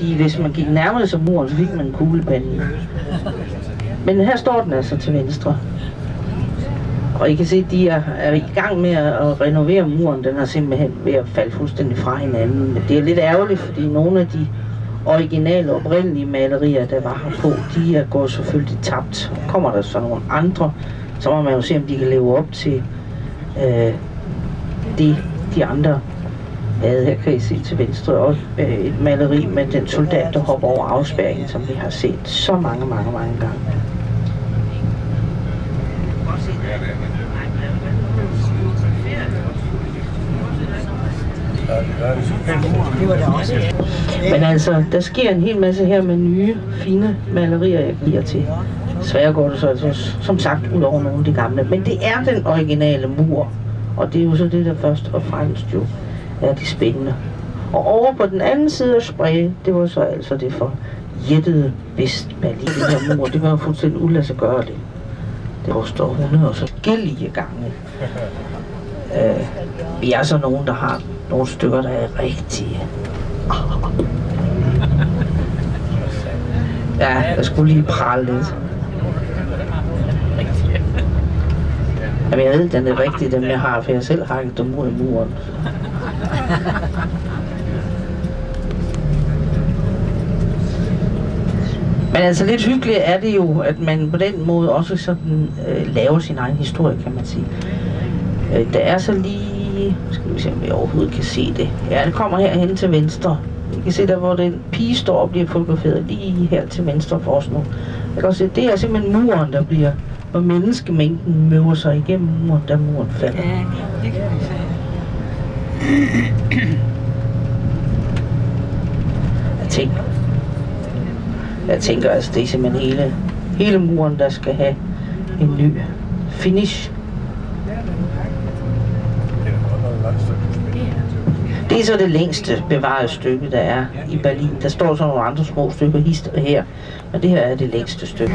Hvis man gik nærmere sig muren, så fik man en kuglepande. Men her står den altså til venstre. Og I kan se, at de er i gang med at renovere muren. Den er simpelthen ved at falde fuldstændig fra hinanden. Det er lidt ærgerligt, fordi nogle af de originale, oprindelige malerier, der var her på, de er gået selvfølgelig tabt. Kommer der så nogle andre, så må man jo se, om de kan leve op til de andre lavede. Her kan I se til venstre og et maleri med den soldat, der hopper over afspærringen, som vi har set så mange gange. Men altså, der sker en hel masse her med nye, fine malerier, jeg giver til. Desværre går det så altså, som sagt, ud over nogle af de gamle. Men det er den originale mur, og det er jo så det, der først og fremmest jo er de spændende. Og over på den anden side af Spree, det var så altså det for jættede Vestberlin. Det her mur, det var jo fuldstændig uladsiggørligt. Det koster 100 og så forskellige gange. Vi er så nogen, der har nogle stykker, der er rigtige. Ja, jeg skulle lige prale lidt. Jamen, jeg ved, den er rigtig, dem jeg har, for jeg selv hakket dem ud i muren. Men altså lidt hyggeligt er det jo, at man på den måde også sådan laver sin egen historie, kan man sige. Der er så lige, skal vi se om vi overhovedet kan se det. Ja, det kommer herhen til venstre. I kan se der, hvor den pige står og bliver fotograferet lige her til venstre for os nu. Jeg kan også se, det er simpelthen muren, der bliver, hvor menneskemængden møver sig igennem muren, da muren falder. Ja, det kan vi sige. Jeg tænker altså, det er simpelthen hele muren, der skal have en ny finish. Det er så det længste bevarede stykke, der er i Berlin. Der står så nogle andre små stykker hister her, men det her er det længste stykke.